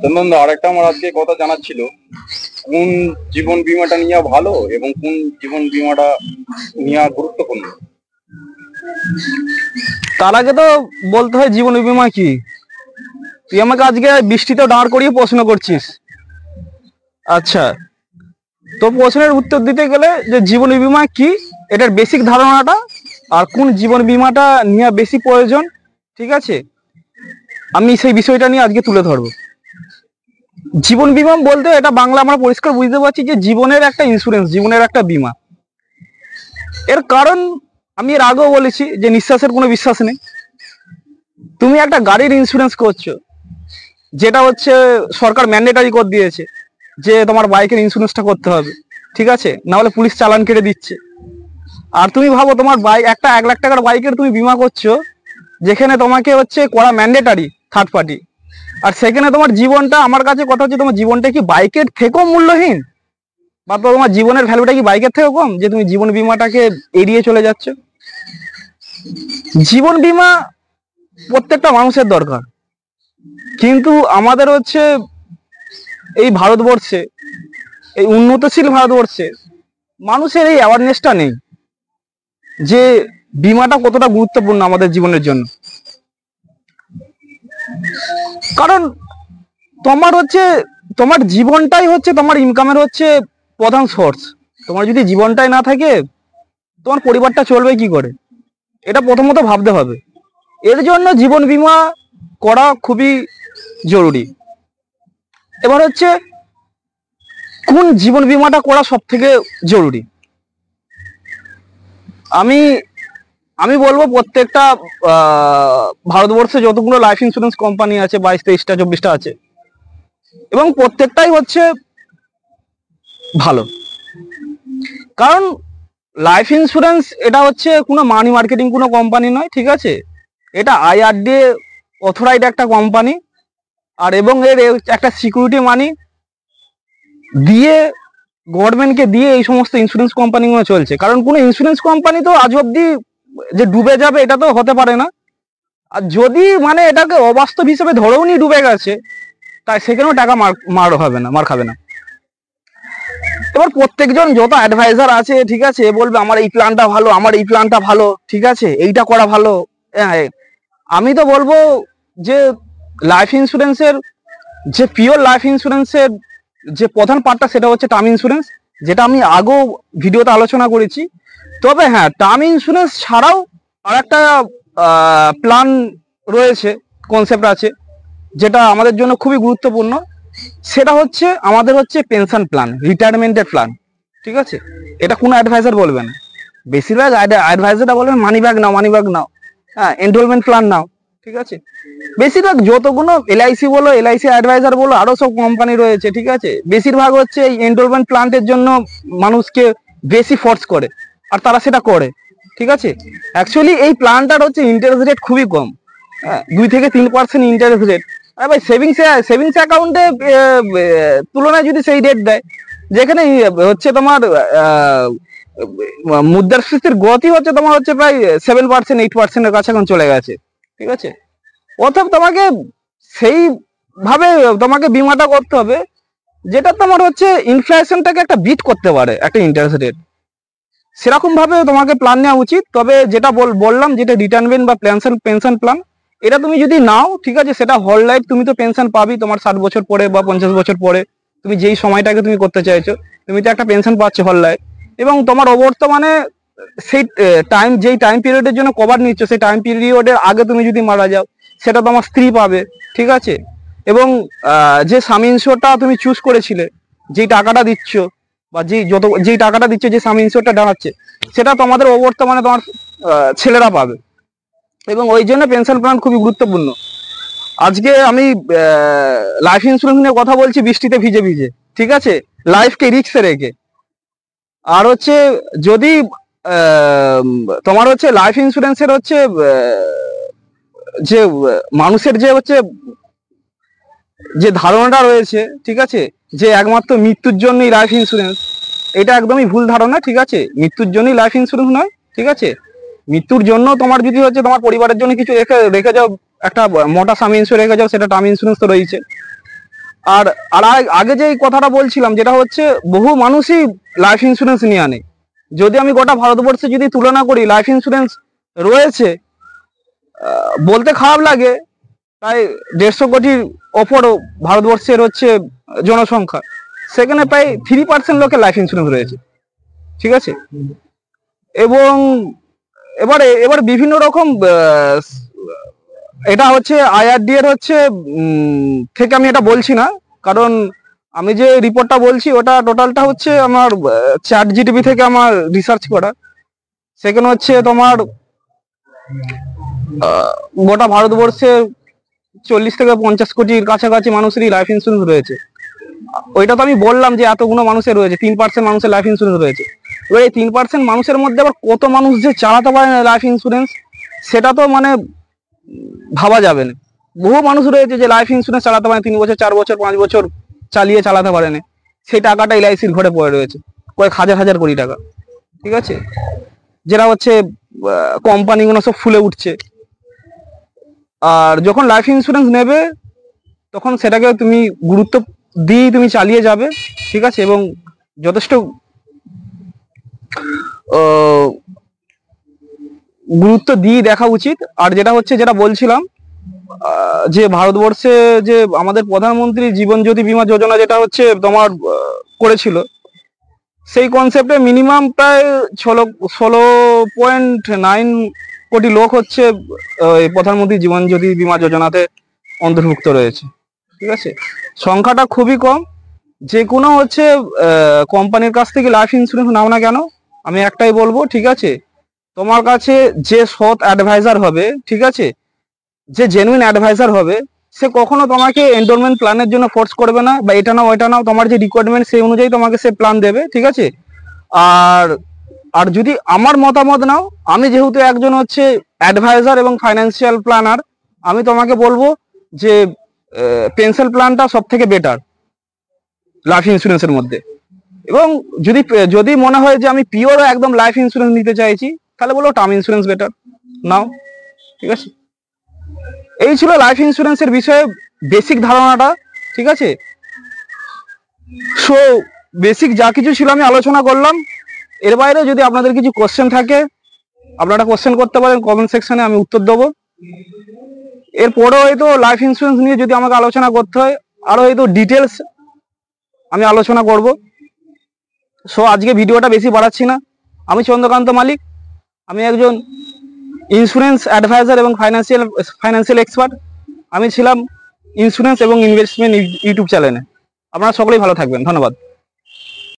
চন্দন, আরেকটা আমার আজকে কথা জানার ছিল, কোন জীবন বীমাটা নেওয়া ভালো এবং কোন জীবন বীমাটা নেওয়া গুরুত্বপূর্ণ? তার আগে তো বলতে হয় জীবন বীমা কি। তুই আমাকে আজকে বৃষ্টিতে দাঁড় করিয়ে প্রশ্ন করছিস। আচ্ছা, তো প্রশ্নের উত্তর দিতে গেলে যে জীবন বীমা কি, এটার বেসিক ধারণাটা আর কোন জীবন বীমাটা নেওয়া বেশি প্রয়োজন, ঠিক আছে, আমি সেই বিষয়টা নিয়ে আজকে তুলে ধরবো। জীবন বীমা বলতে এটা বাংলা আমরা পরিষ্কার বুঝতে পারছি যে জীবনের একটা ইন্স্যুরেন্স, জীবনের একটা বীমা। এর কারণ আমি এর আগেও বলেছি যে নিঃশ্বাসের কোনো বিশ্বাস নেই। তুমি একটা গাড়ির ইন্স্যুরেন্স করছো, যেটা হচ্ছে সরকার ম্যান্ডেটারি করে দিয়েছে যে তোমার বাইকের ইন্স্যুরেন্সটা করতে হবে, ঠিক আছে, না হলে পুলিশ চালান কেটে দিচ্ছে। আর তুমি ভাবো তোমার বাইক একটা 1 লাখ টাকার বাইকের তুমি বীমা করছো, যেখানে তোমাকে হচ্ছে করা ম্যান্ডেটারি থার্ড পার্টি, আর সেখানে তোমার জীবনটা, আমার কাছে কথা হচ্ছে তোমার জীবনটা কি বাইকের থেকেও মূল্যহীন, বা তোমার জীবনের ভ্যালুটা কি বাইকের থেকেও কম যে তুমি জীবন বীমাটাকে এড়িয়ে চলে যাচ্ছ। জীবন বীমা প্রত্যেকটা মানুষের দরকার, কিন্তু আমাদের হচ্ছে এই ভারতবর্ষে, এই উন্নতশীল ভারতবর্ষে মানুষের এই অ্যাওয়ারনেসটা নেই যে বীমাটা কতটা গুরুত্বপূর্ণ আমাদের জীবনের জন্য। কারণ তোমার হচ্ছে তোমার জীবনটাই হচ্ছে তোমার ইনকামের হচ্ছে প্রধান সোর্স। তোমার যদি জীবনটাই না থাকে, তোমার পরিবারটা চলবে কি করে, এটা প্রথমত ভাবতে হবে। এর জন্য জীবন বীমা করা খুবই জরুরি। এবার হচ্ছে কোন জীবন বীমাটা করা সব থেকে জরুরি, আমি আমি বলবো প্রত্যেকটা ভারতবর্ষে যতগুলো লাইফ ইন্স্যুরেন্স কোম্পানি আছে, 22, 23টা, 24টা আছে, এবং প্রত্যেকটাই হচ্ছে ভালো। কারণ লাইফ ইন্স্যুরেন্স এটা হচ্ছে কোনো মানি মার্কেটিং কোনো কোম্পানি নয়, ঠিক আছে, এটা IRDA অথরাইজড একটা কোম্পানি। আর এবং এর একটা সিকিউরিটি মানি দিয়ে গভর্নমেন্টকে দিয়ে এই সমস্ত ইন্স্যুরেন্স কোম্পানিগুলো চলছে। কারণ কোনো ইন্স্যুরেন্স কোম্পানি তো আজ অব্দি যে ডুবে যাবে এটা তো হতে পারে না। আর যদি মানে এটাকে অবাস্তব হিসেবে ধরেও নি ডুবে গেছে, তাই সেখানেও টাকা মার খাবে না। এবার প্রত্যেকজন যত অ্যাডভাইজার আছে, ঠিক আছে, বলবে আমার এই প্ল্যানটা ভালো, আমার এই প্ল্যানটা ভালো, ঠিক আছে, এইটা করা ভালো। আমি তো বলবো যে লাইফ ইন্স্যুরেন্সের যে পিওর লাইফ ইন্স্যুরেন্সের যে প্রধান পার্টটা সেটা হচ্ছে টার্ম ইন্স্যুরেন্স, যেটা আমি আগেও ভিডিওতে আলোচনা করেছি। তবে হ্যাঁ, টার্ম ইন্স্যুরেন্স ছাড়াও আর একটা প্ল্যান রয়েছে, কনসেপ্ট আছে, যেটা আমাদের জন্য খুবই গুরুত্বপূর্ণ। সেটা হচ্ছে আমাদের হচ্ছে পেনশন প্ল্যান, রিটায়ারমেন্টের প্ল্যান, ঠিক আছে। এটা কোনো অ্যাডভাইজার বলবে না, বেশিরভাগ অ্যাডভাইজাররা বলবেন মানি ব্যাগ নাও, হ্যাঁ, এনরোলমেন্ট প্ল্যান নাও, ঠিক আছে। বেশিরভাগ যতগুলো LIC বলো, LIC অ্যাডভাইজার বলো, আরো সব কোম্পানি রয়েছে, ঠিক আছে, বেশিরভাগ হচ্ছে এই এনরোলমেন্ট প্ল্যানের জন্য মানুষকে বেশি ফোর্স করে, আর তারা সেটা করে, ঠিক আছে। অ্যাকচুয়ালি এই প্ল্যানটার হচ্ছে ইন্টারেস্ট রেট খুবই কম, হ্যাঁ, 2 থেকে 3% ইন্টারেস্ট রেট। আর ভাই সেভিংস অ্যাকাউন্টে তুলনায় যদি সেই রেট দেয়, যেখানে হচ্ছে তোমার মুদ্রাস্ফীতির গতি হচ্ছে তোমার হচ্ছে প্রায় 7%, 8%-এর কাছে এখন চলে গেছে, ঠিক আছে। অথবা তোমাকে সেইভাবে তোমাকে বীমাটা করতে হবে যেটা তোমার হচ্ছে ইনফ্লেশনটাকে একটা বিট করতে পারে, একটা ইন্টারেস্ট রেট, সেরকম ভাবে তোমাকে প্ল্যান নেওয়া উচিত। তবে যেটা বললাম, যেটা রিটায়ারমেন্ট বা পেনশন প্ল্যান, এটা তুমি যদি নাও, ঠিক আছে, সেটা হোল লাইফ তুমি তো পেনশন পাবি, তোমার 60 বছর পরে বা 50 বছর পরে তুমি যেই সময়টাকে তুমি করতে চাইছো, তুমি তো একটা পেনশন পাচ্ছ হোল লাইফ। এবং তোমার অবর্তমানে সেই যেই টাইম পিরিয়ডের জন্য কভার নিচ্ছ, সেই টাইম পিরিয়ডের আগে তুমি যদি মারা যাও, সেটা তোমার স্ত্রী পাবে, ঠিক আছে। এবং যে সাম ইন্স্যুরটা তুমি চুজ করেছিলে, যেই টাকাটা দিচ্ছ, বা যেই টাকাটা দিচ্ছে, যে সাম ইন্স্যুরটা দাঁড়াচ্ছে, সেটা তোমাদের অবর্তমানে তোমার ছেলেরা পাবে। এবং ওই জন্য পেনশন প্ল্যান খুবই গুরুত্বপূর্ণ। আজকে আমি লাইফ ইন্স্যুরেন্স নিয়ে কথা বলছি বৃষ্টিতে ভিজে, ঠিক আছে, লাইফকে রিস্কে রেখে। আর হচ্ছে যদি তোমার হচ্ছে লাইফ ইন্স্যুরেন্সের হচ্ছে যে মানুষের যে হচ্ছে যে ধারণাটা রয়েছে, ঠিক আছে, যে একমাত্র মৃত্যুর জন্যই লাইফ ইন্স্যুরেন্স, এটা একদমই ভুল ধারণা, ঠিক আছে। মৃত্যুর জন্যই লাইফ ইন্স্যুরেন্স নয়, ঠিক আছে। মৃত্যুর জন্য তোমার যদি হচ্ছে তোমার পরিবারের জন্য কিছু রেখে যাও, একটা মোটা সাম ইন্স্যুরেন্স রেখে যাও, সেটা টার্ম ইন্স্যুরেন্স তো রয়েছে। আর আর আগে যে কথাটা বলছিলাম, যেটা হচ্ছে বহু মানুষই লাইফ ইন্স্যুরেন্স নিয়ে আনে। যদি আমি গোটা ভারতবর্ষে যদি তুলনা করি, লাইফ ইন্স্যুরেন্স রয়েছে বলতে খারাপ লাগে প্রায় 150 কোটির ওপরও ভারতবর্ষের হচ্ছে জনসংখ্যা, সেখানে প্রায় 3% লোকের লাইফ ইন্স্যুরেন্স রয়েছে, ঠিক আছে। এবং এবার বিভিন্ন রকম এটা হচ্ছে আইআরডি এর হচ্ছে থেকে আমি এটা বলছি না, কারণ আমি যে রিপোর্টটা বলছি ওটা টোটালটা হচ্ছে আমার চ্যাট জিটিপি থেকে আমার রিসার্চ করা। সেখানে হচ্ছে তোমার গোটা ভারতবর্ষে 40 থেকে 50 কোটির কাছাকাছি মানুষেরই লাইফ ইন্স্যুরেন্স রয়েছে। ওইটা তো আমি বললাম যে এতগুলো মানুষের রয়েছে, 3% মানুষের লাইফ ইন্স্যুরেন্স রয়েছে। এবার এই 3% মানুষের মধ্যে আবার কত মানুষ যে চালাতে পারে না লাইফ ইন্স্যুরেন্স, সেটা তো মানে ভাবা যাবে না। বহু মানুষ রয়েছে যে লাইফ ইন্স্যুরেন্স চালাতে পারে, 3 বছর 4 বছর 5 বছর চালিয়ে চালাতে পারে না, সেই টাকাটা এলআইসির ঘরে পড়ে রয়েছে, কয়েক হাজার হাজার কোটি টাকা, ঠিক আছে, যেটা হচ্ছে কোম্পানিগুলো সব ফুলে উঠছে। আর যখন লাইফ ইন্স্যুরেন্স নেবে তখন সেটাকে তুমি গুরুত্ব দিয়ে তুমি চালিয়ে যাবে, ঠিক আছে, এবং যথেষ্ট গুরুত্ব দিয়ে দেখা উচিত। আর যেটা হচ্ছে, যেটা বলছিলাম, যে ভারতবর্ষে যে আমাদের প্রধানমন্ত্রী জীবন জ্যোতি বীমা যোজনা যেটা হচ্ছে তোমার করেছিল, সেই কনসেপ্টে মিনিমাম প্রায় 16.9 কোটি লোক হচ্ছে প্রধানমন্ত্রী জীবন জ্যোতি বীমা যোজনাতে অন্তর্ভুক্ত রয়েছে, ঠিক আছে। সংখ্যাটা খুবই কম। যে কোনো হচ্ছে কোম্পানির কাছ থেকে লাইফ ইন্স্যুরেন্স নাও না কেন, আমি একটাই বলবো, ঠিক আছে, তোমার কাছে যে সৎ অ্যাডভাইজার হবে, ঠিক আছে, যে জেনুইন অ্যাডভাইজার হবে, সে কখনো তোমাকে এন্ডোরমেন্ট প্ল্যানের জন্য ফোর্স করবে না, বা এটা নাও ওইটা নাও, তোমার যে রিকোয়ারমেন্ট সেই অনুযায়ী তোমাকে সে প্ল্যান দেবে, ঠিক আছে। আর আর যদি আমার মতামত নাও, আমি যেহেতু একজন হচ্ছে অ্যাডভাইজার এবং ফাইন্যান্সিয়াল প্ল্যানার, আমি তোমাকে বলবো যে পেনশন প্ল্যানটা সব থেকে বেটার লাইফ ইন্স্যুরেন্সের মধ্যে। এবং যদি মনে হয় যে আমি পিওর একদম লাইফ ইন্স্যুরেন্স নিতে চাইছি, তাহলে বলো টার্ম ইন্স্যুরেন্স বেটার নাও, ঠিক আছে। এই ছিল লাইফ ইন্স্যুরেন্সের বিষয়ে বেসিক ধারণাটা, ঠিক আছে। সো বেসিক যা কিছু ছিল আমি আলোচনা করলাম। এর বাইরে যদি আপনাদের কিছু কোশ্চেন থাকে, আপনারা কোশ্চেন করতে পারেন কমেন্ট সেকশনে, আমি উত্তর দেবো। এরপরেও হয়তো লাইফ ইন্স্যুরেন্স নিয়ে যদি আমাকে আলোচনা করতে হয়, আরো হয়তো ডিটেলস আমি আলোচনা করব। সো আজকে ভিডিওটা বেশি বাড়াচ্ছি না। আমি চন্দ্রকান্ত মালিক, আমি একজন ইন্স্যুরেন্স অ্যাডভাইজার এবং ফাইন্যান্সিয়াল এক্সপার্ট। আমি ছিলাম ইন্স্যুরেন্স এবং ইনভেস্টমেন্ট ইউটিউব চ্যানেলে। আপনারা সকলেই ভালো থাকবেন, ধন্যবাদ।